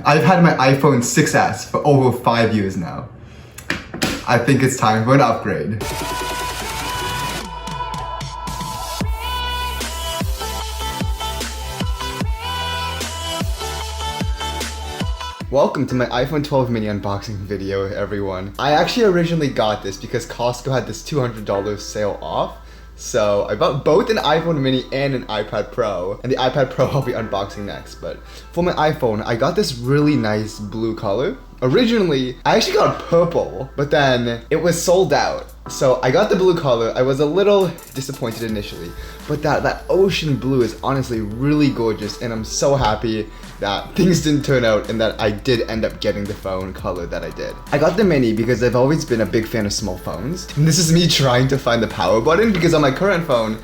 I've had my iPhone 6S for over 5 years now. I think it's time for an upgrade. Welcome to my iPhone 12 mini unboxing video, everyone. I actually originally got this because Costco had this $200 sale off. So I bought both an iPhone mini and an iPad Pro. And the iPad Pro I'll be unboxing next. But for my iPhone, I got this really nice blue color. Originally, I actually got purple, but then it was sold out. So I got the blue color. I was a little disappointed initially, but that ocean blue is honestly really gorgeous, and I'm so happy that things didn't turn out and that I did end up getting the phone color that I did. I got the mini because I've always been a big fan of small phones. And this is me trying to find the power button because on my current phone,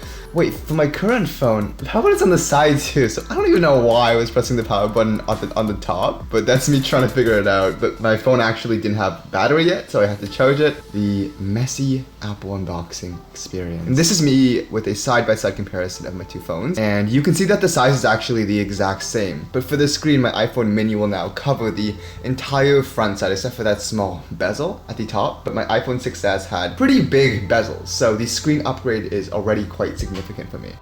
for my current phone, the power button's on the side too, so I don't even know why I was pressing the power button on the top, but that's me trying to figure it out. But my phone actually didn't have battery yet, so I had to charge it. The messy Apple unboxing experience. And this is me with a side-by-side comparison of my two phones, and you can see that the size is actually the exact same. But for the screen, my iPhone mini will now cover the entire front side except for that small bezel at the top. But my iPhone 6S had pretty big bezels, so the screen upgrade is already quite significant for me.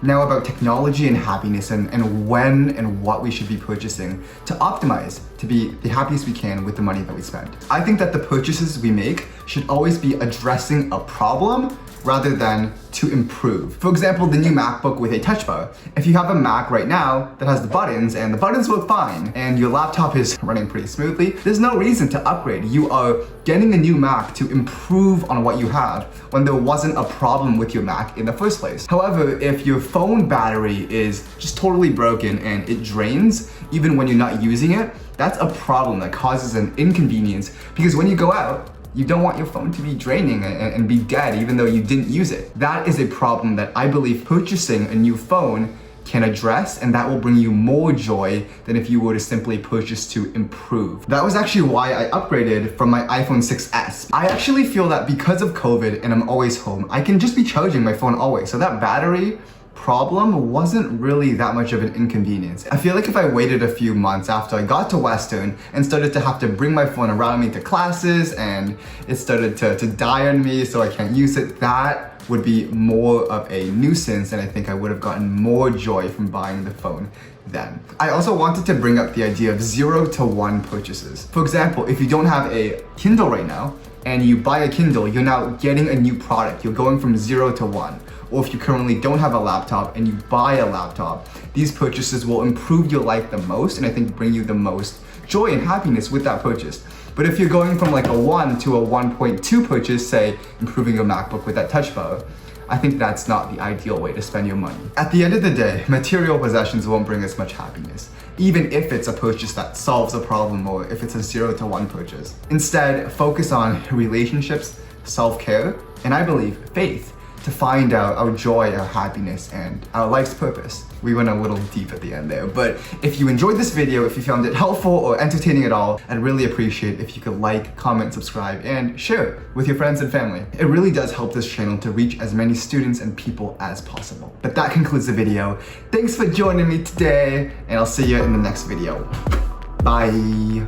Now about technology and happiness and when and what we should be purchasing to optimize to be the happiest we can with the money that we spend. I think that the purchases we make should always be addressing a problem rather than to improve. For example, the new MacBook with a touch bar. If you have a Mac right now that has the buttons and the buttons work fine and your laptop is running pretty smoothly, there's no reason to upgrade. You are getting a new Mac to improve on what you have when there wasn't a problem with your Mac in the first place. However, if your phone battery is just totally broken and it drains even when you're not using it, that's a problem that causes an inconvenience, because when you go out, you don't want your phone to be draining and be dead even though you didn't use it. That is a problem that I believe purchasing a new phone can address, and that will bring you more joy than if you were to simply purchase to improve. That was actually why I upgraded from my iPhone 6S. I actually feel that because of COVID and I'm always home, I can just be charging my phone always. So that battery problem wasn't really that much of an inconvenience. I feel like if I waited a few months after I got to Western and started to have to bring my phone around me to classes and it started to die on me so I can't use it, that would be more of a nuisance, and I think I would have gotten more joy from buying the phone then. I also wanted to bring up the idea of 0 to 1 purchases. For example, if you don't have a Kindle right now and you buy a Kindle, you're now getting a new product. You're going from 0 to 1. Or if you currently don't have a laptop and you buy a laptop, these purchases will improve your life the most and I think bring you the most joy and happiness with that purchase. But if you're going from like a 1 to a 1.2 purchase, say improving your MacBook with that touch bar, I think that's not the ideal way to spend your money. At the end of the day, material possessions won't bring us much happiness, even if it's a purchase that solves a problem or if it's a 0 to 1 purchase. Instead, focus on relationships, self-care, and I believe faith to find out our joy, our happiness, and our life's purpose. We went a little deep at the end there, but if you enjoyed this video, if you found it helpful or entertaining at all, I'd really appreciate if you could like, comment, subscribe, and share it with your friends and family. It really does help this channel to reach as many students and people as possible. But that concludes the video. Thanks for joining me today, and I'll see you in the next video. Bye.